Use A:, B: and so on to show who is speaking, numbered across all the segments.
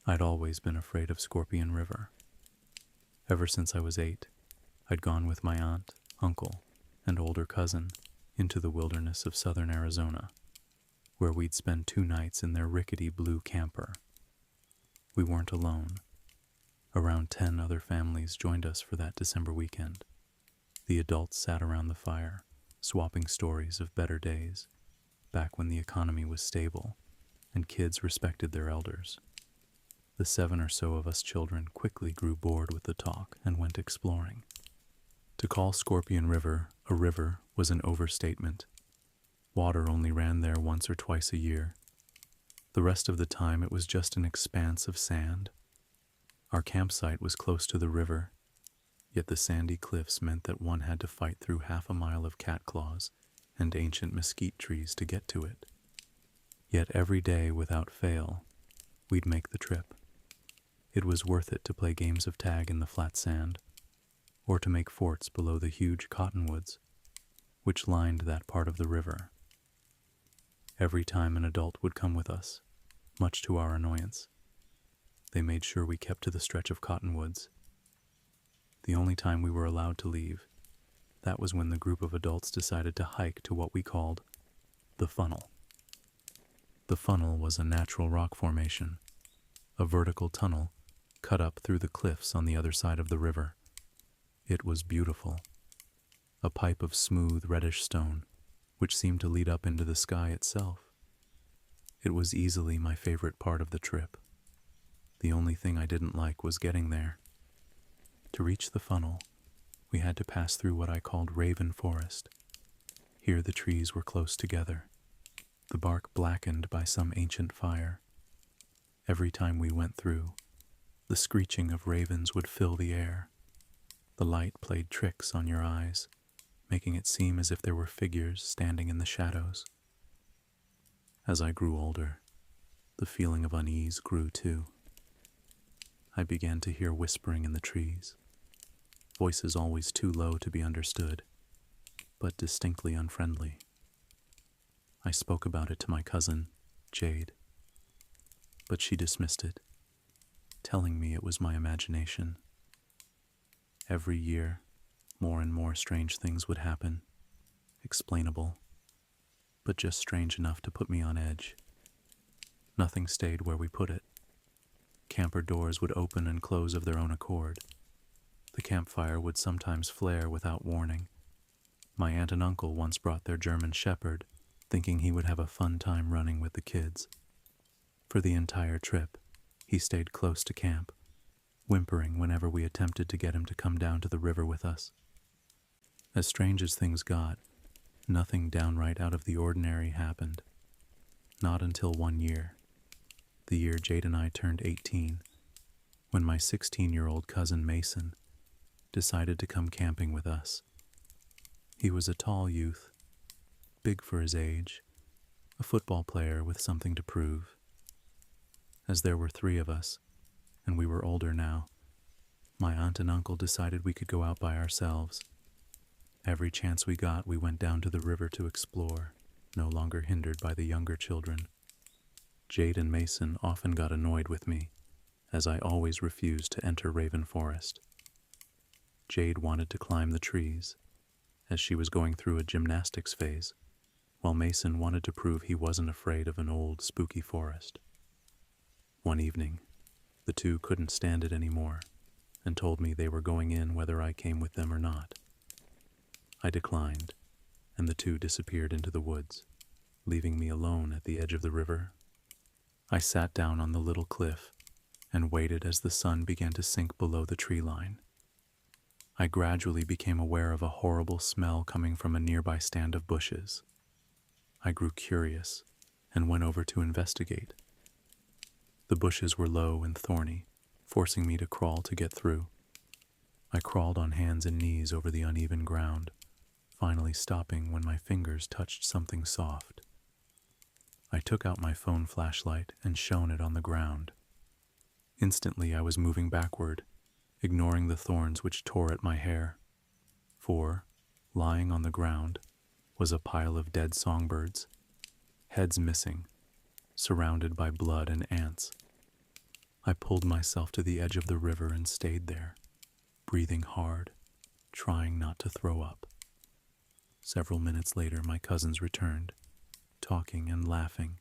A: I'd always been afraid of Scorpion River. Ever since I was 8, I'd gone with my aunt, uncle, and older cousin into the wilderness of southern Arizona, where we'd spend 2 nights in their rickety blue camper. We weren't alone. Around 10 other families joined us for that December weekend. The adults sat around the fire, swapping stories of better days, back when the economy was stable and kids respected their elders. The 7 or so of us children quickly grew bored with the talk and went exploring. To call Scorpion River a river was an overstatement. Water only ran there once or twice a year. The rest of the time it was just an expanse of sand. Our campsite was close to the river, yet the sandy cliffs meant that one had to fight through half a mile of catclaws and ancient mesquite trees to get to it. Yet every day, without fail, we'd make the trip. It was worth it to play games of tag in the flat sand, or to make forts below the huge cottonwoods, which lined that part of the river. Every time an adult would come with us, much to our annoyance. They made sure we kept to the stretch of cottonwoods. The only time we were allowed to leave, that was when the group of adults decided to hike to what we called the funnel. The funnel was a natural rock formation, a vertical tunnel cut up through the cliffs on the other side of the river. It was beautiful, a pipe of smooth reddish stone, which seemed to lead up into the sky itself. It was easily my favorite part of the trip. The only thing I didn't like was getting there. To reach the funnel, we had to pass through what I called Raven Forest. Here the trees were close together, the bark blackened by some ancient fire. Every time we went through, the screeching of ravens would fill the air. The light played tricks on your eyes, making it seem as if there were figures standing in the shadows. As I grew older, the feeling of unease grew too. I began to hear whispering in the trees, voices always too low to be understood, but distinctly unfriendly. I spoke about it to my cousin, Jade, but she dismissed it, telling me it was my imagination. Every year, more and more strange things would happen, explainable, but just strange enough to put me on edge. Nothing stayed where we put it. Camper doors would open and close of their own accord. The campfire would sometimes flare without warning. My aunt and uncle once brought their German shepherd, thinking he would have a fun time running with the kids. For the entire trip, he stayed close to camp, whimpering whenever we attempted to get him to come down to the river with us. As strange as things got, nothing downright out of the ordinary happened. Not until one year, the year Jade and I turned 18, when my 16-year-old cousin Mason decided to come camping with us. He was a tall youth, big for his age, a football player with something to prove. As there were 3 of us, and we were older now, my aunt and uncle decided we could go out by ourselves. Every chance we got, we went down to the river to explore, no longer hindered by the younger children. Jade and Mason often got annoyed with me, as I always refused to enter Raven Forest. Jade wanted to climb the trees, as she was going through a gymnastics phase, while Mason wanted to prove he wasn't afraid of an old, spooky forest. One evening, the 2 couldn't stand it anymore, and told me they were going in whether I came with them or not. I declined, and the 2 disappeared into the woods, leaving me alone at the edge of the river. I sat down on the little cliff and waited as the sun began to sink below the tree line. I gradually became aware of a horrible smell coming from a nearby stand of bushes. I grew curious and went over to investigate. The bushes were low and thorny, forcing me to crawl to get through. I crawled on hands and knees over the uneven ground, finally stopping when my fingers touched something soft. I took out my phone flashlight and shone it on the ground. Instantly I was moving backward, ignoring the thorns which tore at my hair. For, lying on the ground, was a pile of dead songbirds, heads missing, surrounded by blood and ants. I pulled myself to the edge of the river and stayed there, breathing hard, trying not to throw up. Several minutes later, my cousins returned, talking and laughing.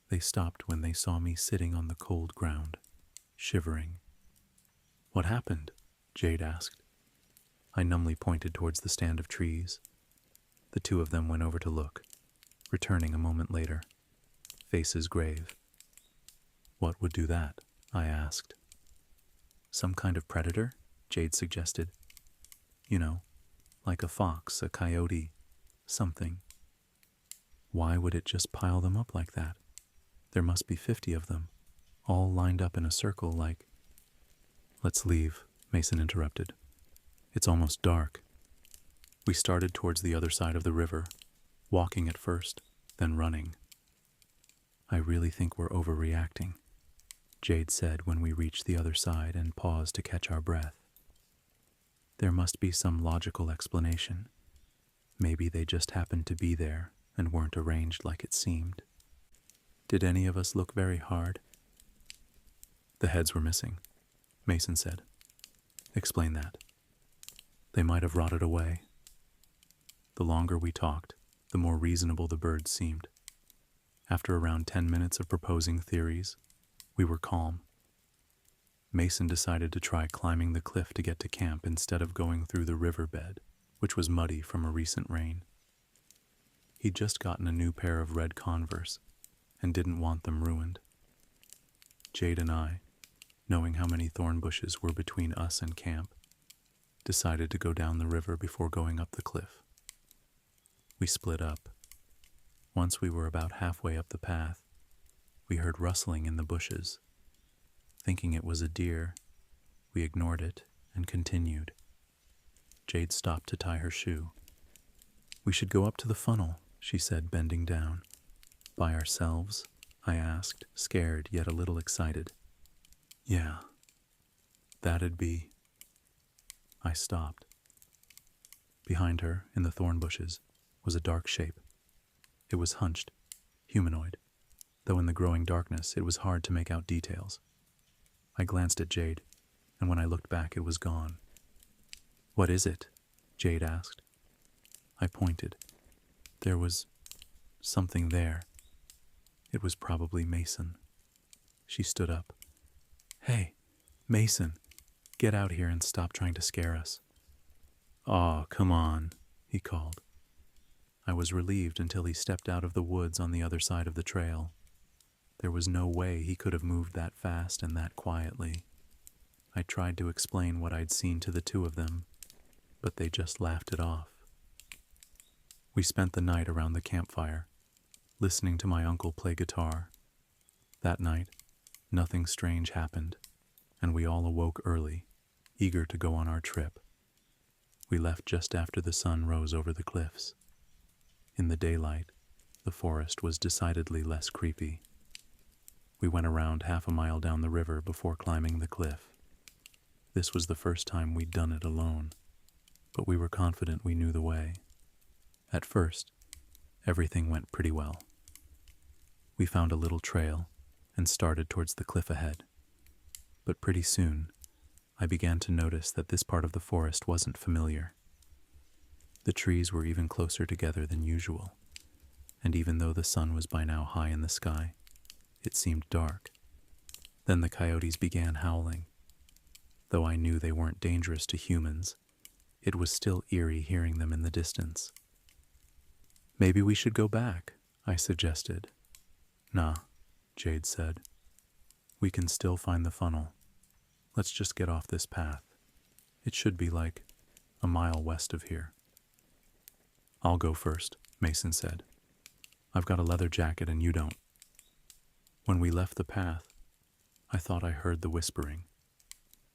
A: They stopped when they saw me sitting on the cold ground, shivering. "What happened?" Jade asked. I numbly pointed towards the stand of trees. The two of them went over to look, returning a moment later, faces grave. "What would do that?" I asked. "Some kind of predator?" Jade suggested. "You know, like a fox, a coyote, something." "Why would it just pile them up like that? There must be 50 of them, all lined up in a circle like—" "Let's leave," Mason interrupted. "It's almost dark." We started towards the other side of the river, walking at first, then running. "I really think we're overreacting," Jade said when we reached the other side and paused to catch our breath. "There must be some logical explanation. Maybe they just happened to be there and weren't arranged like it seemed." "Did any of us look very hard?" "The heads were missing," Mason said. "Explain that." "They might have rotted away." The longer we talked, the more reasonable the birds seemed. After around 10 minutes of proposing theories, we were calm. Mason decided to try climbing the cliff to get to camp instead of going through the riverbed, which was muddy from a recent rain. He'd just gotten a new pair of red Converse and didn't want them ruined. Jade and I, knowing how many thorn bushes were between us and camp, decided to go down the river before going up the cliff. We split up. Once we were about halfway up the path, we heard rustling in the bushes. Thinking it was a deer, we ignored it and continued. Jade stopped to tie her shoe. "We should go up to the funnel," she said, bending down. "By ourselves?" I asked, scared yet a little excited. "Yeah, that'd be—" I stopped. Behind her, in the thorn bushes, was a dark shape. It was hunched, humanoid, though in the growing darkness it was hard to make out details. I glanced at Jade, and when I looked back it was gone. "What is it?" Jade asked. I pointed. There was something there. It was probably Mason. She stood up. "Hey, Mason, get out here and stop trying to scare us." "Aw, come on," he called. I was relieved until he stepped out of the woods on the other side of the trail. There was no way he could have moved that fast and that quietly. I tried to explain what I'd seen to the two of them, but they just laughed it off. We spent the night around the campfire, listening to my uncle play guitar. That night, nothing strange happened, and we all awoke early, eager to go on our trip. We left just after the sun rose over the cliffs. In the daylight, the forest was decidedly less creepy. We went around half a mile down the river before climbing the cliff. This was the first time we'd done it alone, but we were confident we knew the way. At first, everything went pretty well. We found a little trail and started towards the cliff ahead. But pretty soon, I began to notice that this part of the forest wasn't familiar. The trees were even closer together than usual, and even though the sun was by now high in the sky, it seemed dark. Then the coyotes began howling. Though I knew they weren't dangerous to humans, it was still eerie hearing them in the distance. "Maybe we should go back," I suggested. "Nah," Jade said. "We can still find the funnel. Let's just get off this path. It should be like a mile west of here." "I'll go first," Mason said. "I've got a leather jacket and you don't." When we left the path, I thought I heard the whispering,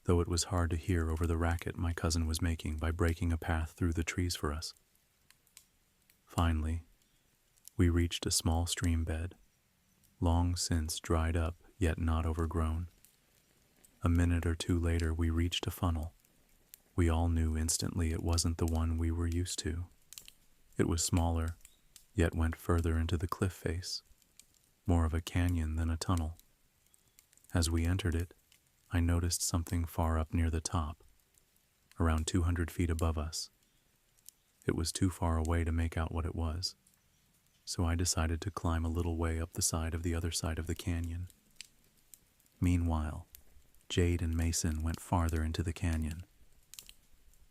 A: though it was hard to hear over the racket my cousin was making by breaking a path through the trees for us. Finally, we reached a small stream bed, long since dried up yet not overgrown. A minute or two later we reached a funnel. We all knew instantly it wasn't the one we were used to. It was smaller, yet went further into the cliff face, more of a canyon than a tunnel. As we entered it, I noticed something far up near the top, around 200 feet above us. It was too far away to make out what it was, so I decided to climb a little way up the side of the other side of the canyon. Meanwhile, Jade and Mason went farther into the canyon.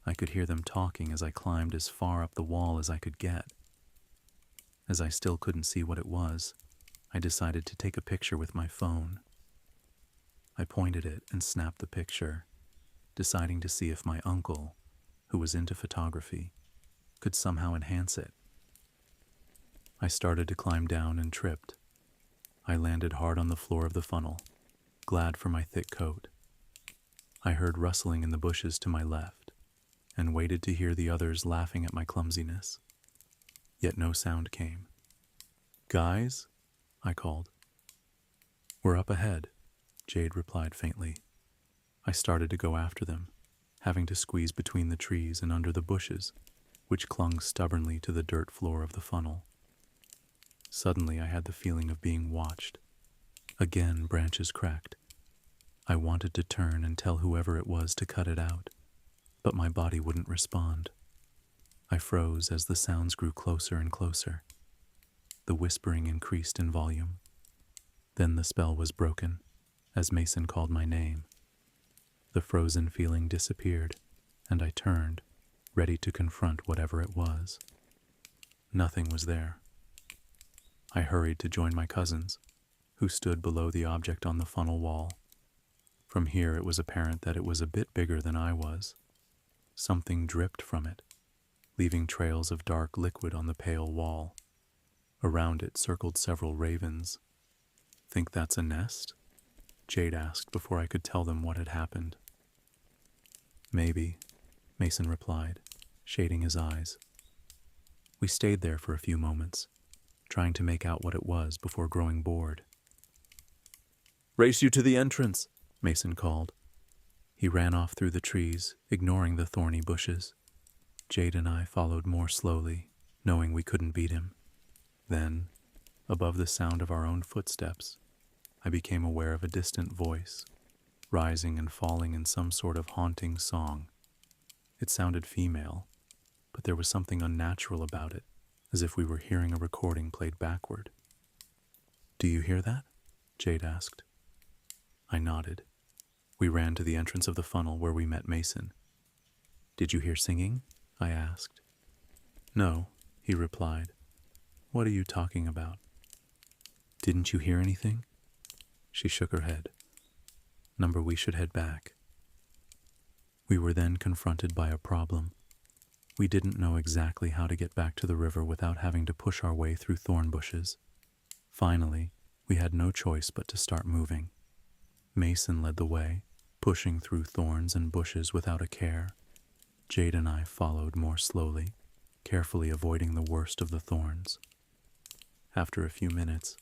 A: I could hear them talking as I climbed as far up the wall as I could get. As I still couldn't see what it was, I decided to take a picture with my phone. I pointed it and snapped the picture, deciding to see if my uncle, who was into photography, could somehow enhance it. I started to climb down and tripped. I landed hard on the floor of the funnel, glad for my thick coat. I heard rustling in the bushes to my left and waited to hear the others laughing at my clumsiness. Yet no sound came. "Guys?" I called. "We're up ahead," Jade replied faintly. I started to go after them, having to squeeze between the trees and under the bushes, which clung stubbornly to the dirt floor of the funnel. Suddenly I had the feeling of being watched. Again, branches cracked. I wanted to turn and tell whoever it was to cut it out, but my body wouldn't respond. I froze as the sounds grew closer and closer. The whispering increased in volume. Then the spell was broken, as Mason called my name. The frozen feeling disappeared, and I turned, ready to confront whatever it was. Nothing was there. I hurried to join my cousins, who stood below the object on the funnel wall. From here it was apparent that it was a bit bigger than I was. Something dripped from it, leaving trails of dark liquid on the pale wall. Around it circled several ravens. "Think that's a nest?" Jade asked before I could tell them what had happened. "Maybe," Mason replied, shading his eyes. We stayed there for a few moments, trying to make out what it was before growing bored. "Race you to the entrance," Mason called. He ran off through the trees, ignoring the thorny bushes. Jade and I followed more slowly, knowing we couldn't beat him. Then, above the sound of our own footsteps, I became aware of a distant voice, rising and falling in some sort of haunting song. It sounded female, but there was something unnatural about it, as if we were hearing a recording played backward. "Do you hear that?" Jade asked. I nodded. We ran to the entrance of the funnel where we met Mason. "Did you hear singing?" I asked. "No," he replied. "What are you talking about?" "Didn't you hear anything?" She shook her head. "Number, we should head back." We were then confronted by a problem. We didn't know exactly how to get back to the river without having to push our way through thorn bushes. Finally, we had no choice but to start moving. Mason led the way, pushing through thorns and bushes without a care. Jade and I followed more slowly, carefully avoiding the worst of the thorns. After a few minutes,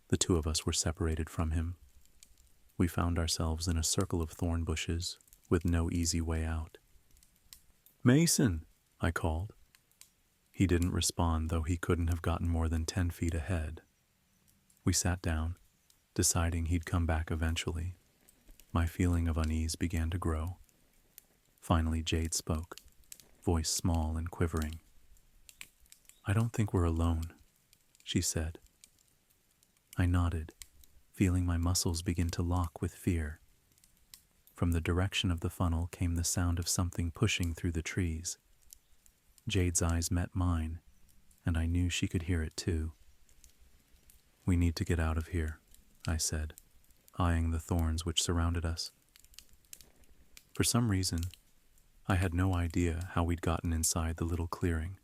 A: the two of us were separated from him. We found ourselves in a circle of thorn bushes with no easy way out. "Mason!" I called. He didn't respond, though he couldn't have gotten more than 10 feet ahead. We sat down, deciding he'd come back eventually. My feeling of unease began to grow. Finally, Jade spoke, voice small and quivering. "I don't think we're alone," she said. I nodded, feeling my muscles begin to lock with fear. From the direction of the funnel came the sound of something pushing through the trees. Jade's eyes met mine, and I knew she could hear it too. "We need to get out of here," I said, eyeing the thorns which surrounded us. For some reason, I had no idea how we'd gotten inside the little clearing.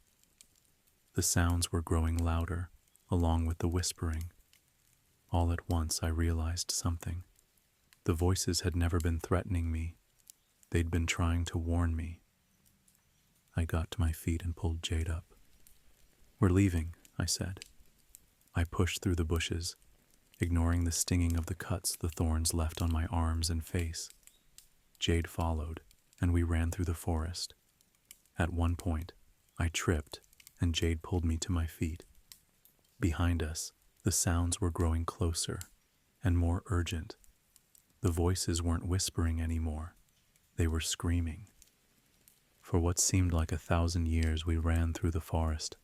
A: The sounds were growing louder, along with the whispering. All at once I realized something. The voices had never been threatening me. They'd been trying to warn me. I got to my feet and pulled Jade up. "We're leaving," I said. I pushed through the bushes, ignoring the stinging of the cuts the thorns left on my arms and face. Jade followed, and we ran through the forest. At one point, I tripped, and Jade pulled me to my feet. Behind us, the sounds were growing closer and more urgent. The voices weren't whispering anymore. They were screaming. For what seemed like 1,000 years, we ran through the forest.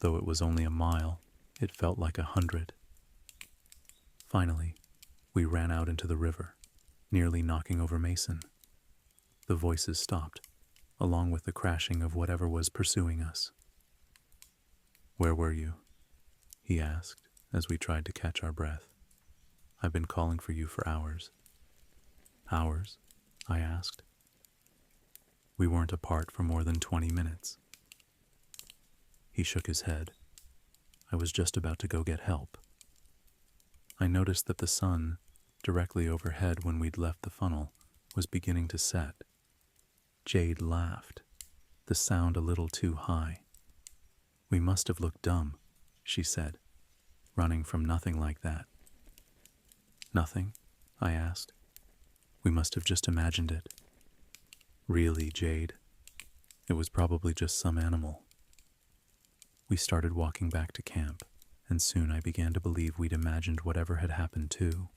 A: Though it was only a mile, it felt like 100. Finally, we ran out into the river, nearly knocking over Mason. The voices stopped, along with the crashing of whatever was pursuing us. "Where were you?" he asked as we tried to catch our breath. "I've been calling for you for hours." "Hours?" I asked. "We weren't apart for more than 20 minutes. He shook his head. "I was just about to go get help." I noticed that the sun, directly overhead when we'd left the funnel, was beginning to set. Jade laughed, the sound a little too high. "We must have looked dumb," she said, "running from nothing like that." "Nothing?" I asked. "We must have just imagined it." "Really, Jade? It was probably just some animal." We started walking back to camp, and soon I began to believe we'd imagined whatever had happened too.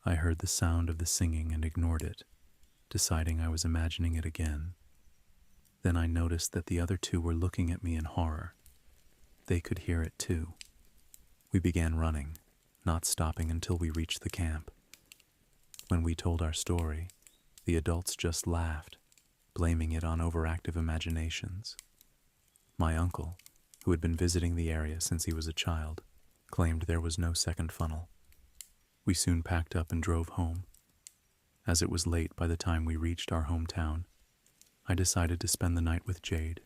A: I heard the sound of the singing and ignored it, deciding I was imagining it again. Then I noticed that the other two were looking at me in horror. They could hear it too. We began running, not stopping until we reached the camp. When we told our story, the adults just laughed, blaming it on overactive imaginations. My uncle, who had been visiting the area since he was a child, claimed there was no second funnel. We soon packed up and drove home. As it was late by the time we reached our hometown, I decided to spend the night with Jade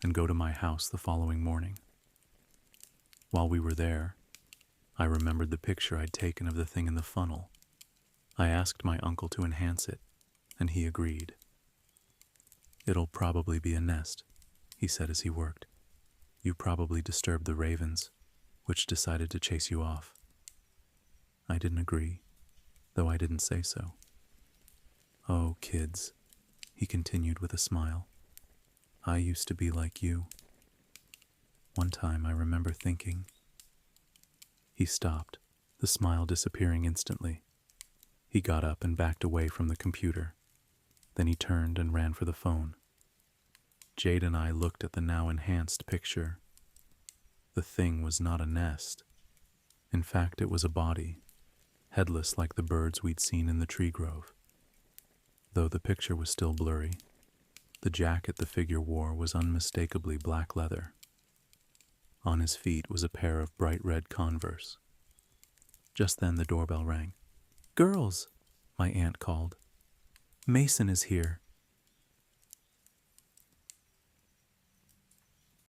A: and go to my house the following morning. While we were there, I remembered the picture I'd taken of the thing in the funnel. I asked my uncle to enhance it, and he agreed. "It'll probably be a nest," he said as he worked. "You probably disturbed the ravens, which decided to chase you off." I didn't agree, though I didn't say so. "Oh, kids," he continued with a smile. "I used to be like you. One time I remember thinking—" He stopped, the smile disappearing instantly. He got up and backed away from the computer. Then he turned and ran for the phone. Jade and I looked at the now enhanced picture. The thing was not a nest. In fact, it was a body, headless like the birds we'd seen in the tree grove. Though the picture was still blurry, the jacket the figure wore was unmistakably black leather. On his feet was a pair of bright red Converse. Just then the doorbell rang. "Girls," my aunt called. "Mason is here."